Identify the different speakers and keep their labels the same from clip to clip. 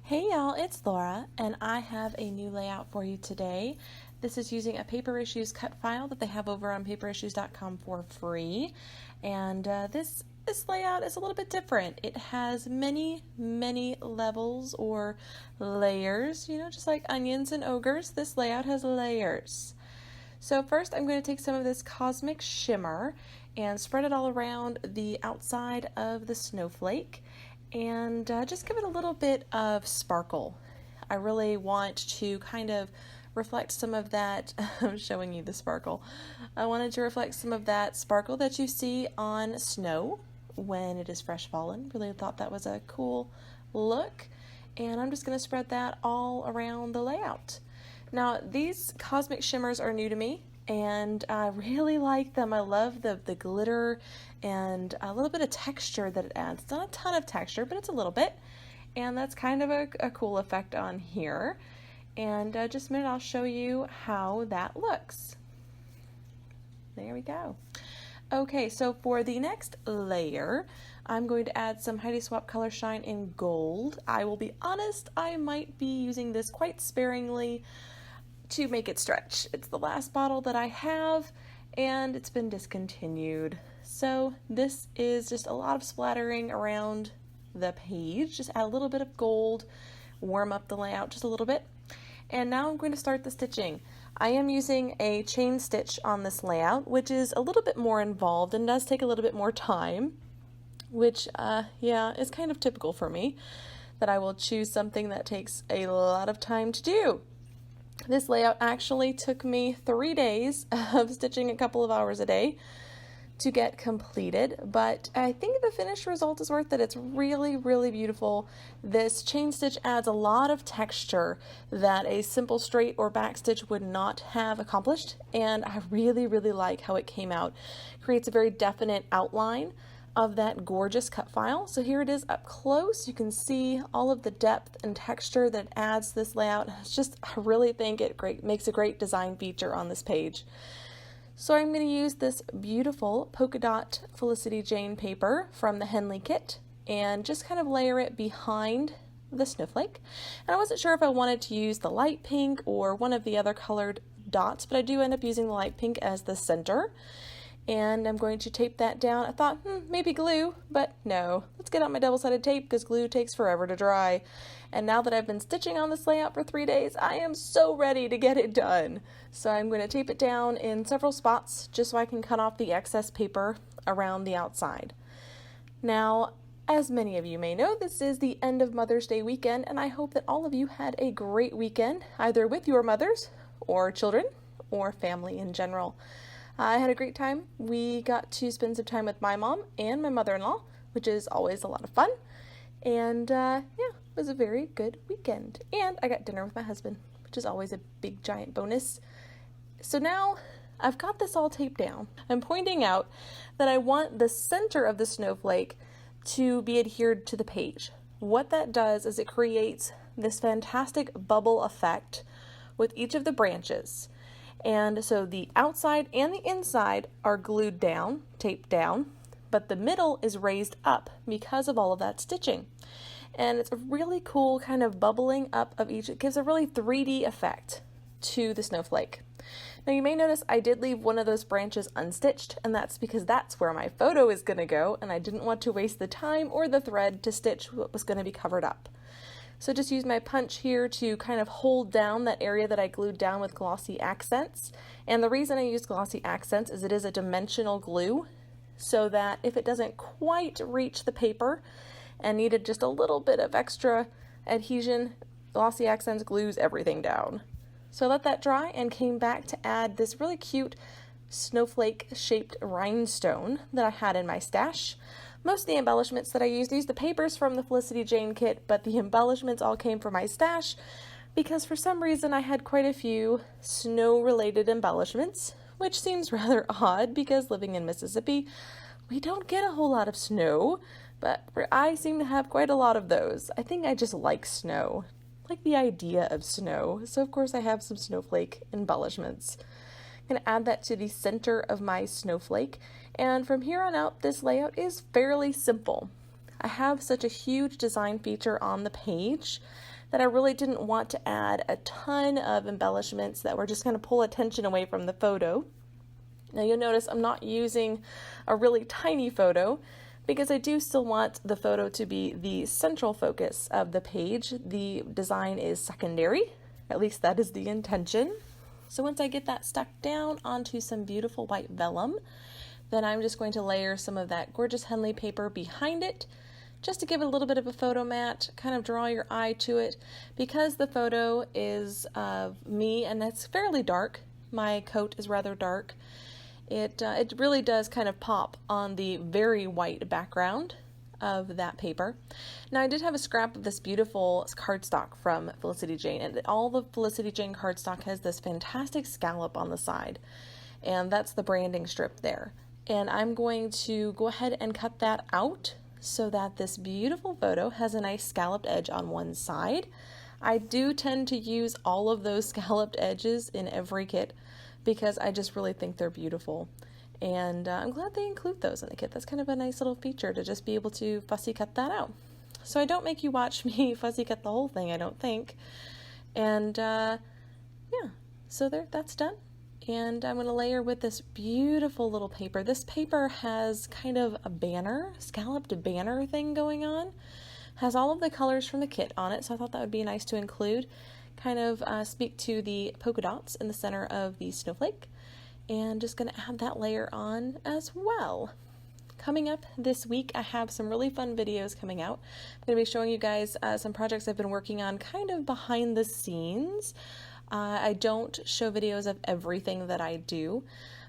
Speaker 1: Hey y'all, it's Laura, and I have a new layout for you today. This is using a Paper Issues cut file that they have over on paperissues.com for free. And this layout is a little bit different. It has many levels or layers, just like onions and ogres. This layout has layers. So first I'm going to take some of this Cosmic Shimmer and spread it all around the outside of the snowflake and just give it a little bit of sparkle. I really want to kind of reflect some of that. I'm showing you the sparkle. I wanted to reflect some of that sparkle that you see on snow when it is fresh fallen. Really thought that was a cool look, and I'm just going to spread that all around the layout. Now, these Cosmic Shimmers are new to me, and I really like them. I love the glitter and a little bit of texture that it adds. It's not a ton of texture, but it's a little bit, and that's kind of a cool effect on here. And just a minute, I'll show you how that looks. There we go. Okay, so for the next layer, I'm going to add some Heidi Swapp Color Shine in gold. I will be honest, I might be using this quite sparingly to make it stretch. It's the last bottle that I have, and it's been discontinued. So this is just a lot of splattering around the page. Just add a little bit of gold, warm up the layout just a little bit. And now I'm going to start the stitching. I am using a chain stitch on this layout, which is a little bit more involved and does take a little bit more time, which, is kind of typical for me, that I will choose something that takes a lot of time to do. This layout actually took me 3 days of stitching a couple of hours a day to get completed, but I think the finished result is worth it. It's really beautiful. This chain stitch adds a lot of texture that a simple straight or back stitch would not have accomplished, and I really like how it came out. It creates a very definite outline of that gorgeous cut file. So here it is up close. You can see all of the depth and texture that adds this layout. I really think it makes a great design feature on this page. So I'm going to use this beautiful polka dot Felicity Jane paper from the Henley kit and just kind of layer it behind the snowflake. And I wasn't sure if I wanted to use the light pink or one of the other colored dots, but I do end up using the light pink as the center. And I'm going to tape that down. I thought, maybe glue, but no. Let's get out my double-sided tape because glue takes forever to dry. And now that I've been stitching on this layout for 3 days, I am so ready to get it done. So I'm going to tape it down in several spots just so I can cut off the excess paper around the outside. Now, as many of you may know, this is the end of Mother's Day weekend, and I hope that all of you had a great weekend, either with your mothers or children or family in general. I had a great time. We got to spend some time with my mom and my mother-in-law, which is always a lot of fun. And it was a very good weekend. And I got dinner with my husband, which is always a big giant bonus. So now I've got this all taped down. I'm pointing out that I want the center of the snowflake to be adhered to the page. What that does is it creates this fantastic bubble effect with each of the branches. And so the outside and the inside are glued down, taped down, but the middle is raised up because of all of that stitching. And it's a really cool kind of bubbling up of each. It gives a really 3D effect to the snowflake. Now you may notice I did leave one of those branches unstitched, and that's because that's where my photo is going to go, and I didn't want to waste the time or the thread to stitch what was going to be covered up. So just use my punch here to kind of hold down that area that I glued down with glossy accents. And the reason I use glossy accents is it is a dimensional glue, so that if it doesn't quite reach the paper and needed just a little bit of extra adhesion, glossy accents glues everything down. So I let that dry and came back to add this really cute snowflake shaped rhinestone that I had in my stash. Most of the embellishments that I used the papers from the Felicity Jane kit, but the embellishments all came from my stash because for some reason I had quite a few snow-related embellishments, which seems rather odd because living in Mississippi, we don't get a whole lot of snow, but I seem to have quite a lot of those. I think I just like snow, like the idea of snow, so of course I have some snowflake embellishments. I'm going to add that to the center of my snowflake, and from here on out this layout is fairly simple. I have such a huge design feature on the page that I really didn't want to add a ton of embellishments that were just going to pull attention away from the photo. Now you'll notice I'm not using a really tiny photo because I do still want the photo to be the central focus of the page. The design is secondary, at least that is the intention. So once I get that stuck down onto some beautiful white vellum, then I'm just going to layer some of that gorgeous Henley paper behind it, just to give it a little bit of a photo mat, kind of draw your eye to it. Because the photo is of me and it's fairly dark, my coat is rather dark, it really does kind of pop on the very white background of that paper. Now I did have a scrap of this beautiful cardstock from Felicity Jane, and all the Felicity Jane cardstock has this fantastic scallop on the side, and that's the branding strip there. And I'm going to go ahead and cut that out so that this beautiful photo has a nice scalloped edge on one side. I do tend to use all of those scalloped edges in every kit because I just really think they're beautiful. And I'm glad they include those in the kit. That's kind of a nice little feature to just be able to fussy cut that out. So I don't make you watch me fussy cut the whole thing, I don't think. And yeah, so there, that's done. And I'm going to layer with this beautiful little paper. This paper has kind of a banner, scalloped banner thing going on. Has all of the colors from the kit on it, so I thought that would be nice to include. Kind of speak to the polka dots in the center of the snowflake. And just going to add that layer on as well. Coming up this week, I have some really fun videos coming out. I'm going to be showing you guys some projects I've been working on kind of behind the scenes. I don't show videos of everything that I do,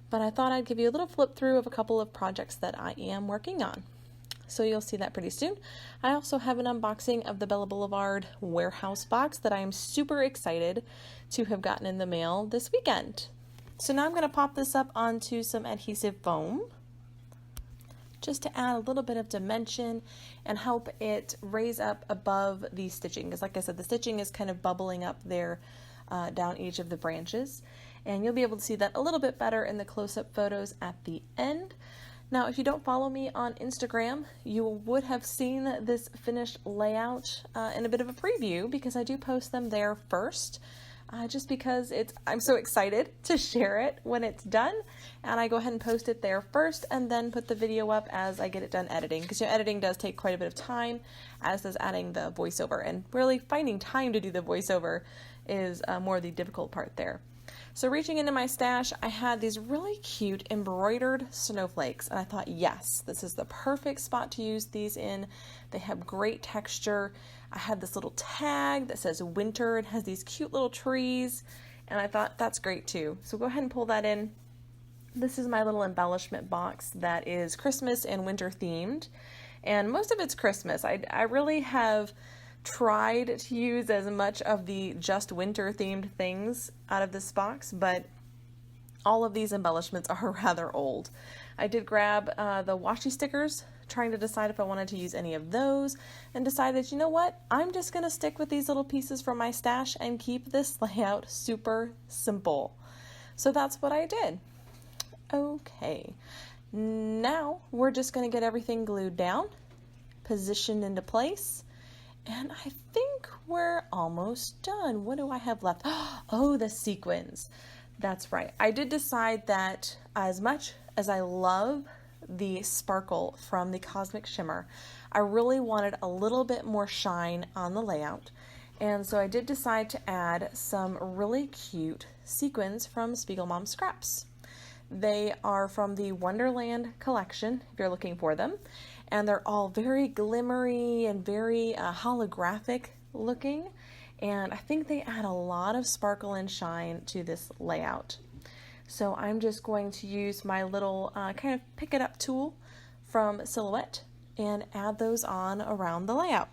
Speaker 1: but I thought I'd give you a little flip through of a couple of projects that I am working on. So you'll see that pretty soon. I also have an unboxing of the Bella Boulevard warehouse box that I am super excited to have gotten in the mail this weekend. So now I'm going to pop this up onto some adhesive foam just to add a little bit of dimension and help it raise up above the stitching. Because like I said, the stitching is kind of bubbling up there down each of the branches. And you'll be able to see that a little bit better in the close-up photos at the end. Now, if you don't follow me on Instagram, you would have seen this finished layout in a bit of a preview because I do post them there first. Just because I'm so excited to share it when it's done, and I go ahead and post it there first and then put the video up as I get it done editing, because editing does take quite a bit of time, as does adding the voiceover, and really finding time to do the voiceover is more the difficult part there. So reaching into my stash, I had these really cute embroidered snowflakes, and I thought, yes, this is the perfect spot to use these in. They have great texture. I had this little tag that says winter and has these cute little trees, and I thought that's great too. So go ahead and pull that in. This is my little embellishment box that is Christmas and winter themed, and most of it's Christmas. I really have tried to use as much of the just winter themed things out of this box, but all of these embellishments are rather old. I did grab the washi stickers, trying to decide if I wanted to use any of those, and decided, you know what, I'm just going to stick with these little pieces from my stash and keep this layout super simple. So that's what I did. Okay, now we're just going to get everything glued down, positioned into place, and I think we're almost done. What do I have left? Oh, the sequins. That's right. I did decide that as much as I love the sparkle from the Cosmic Shimmer, I really wanted a little bit more shine on the layout. And so I did decide to add some really cute sequins from Spiegel Mom Scraps. They are from the Wonderland collection, if you're looking for them. And they're all very glimmery and very holographic looking. And I think they add a lot of sparkle and shine to this layout. So I'm just going to use my little kind of pick it up tool from Silhouette and add those on around the layout.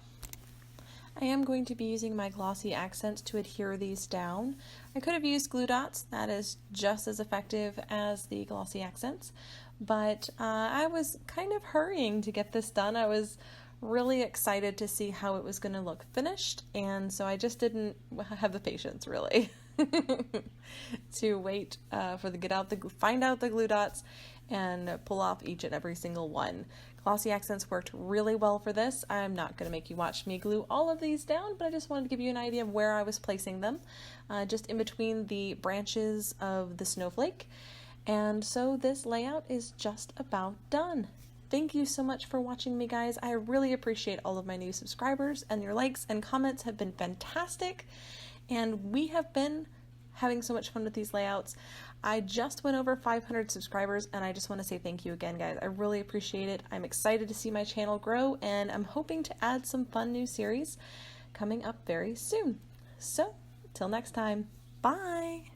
Speaker 1: I am going to be using my glossy accents to adhere these down. I could have used glue dots, that is just as effective as the glossy accents, but I was kind of hurrying to get this done. I was really excited to see how it was going to look finished, and so I just didn't have the patience really to wait for find out the glue dots and pull off each and every single one. Glossy accents worked really well for this. I'm not going to make you watch me glue all of these down, but I just wanted to give you an idea of where I was placing them, just in between the branches of the snowflake. And so this layout is just about done. Thank you so much for watching me, guys. I really appreciate all of my new subscribers, and your likes and comments have been fantastic, and we have been having so much fun with these layouts. I just went over 500 subscribers, and I just want to say thank you again, guys. I really appreciate it. I'm excited to see my channel grow, and I'm hoping to add some fun new series coming up very soon. So, till next time, bye!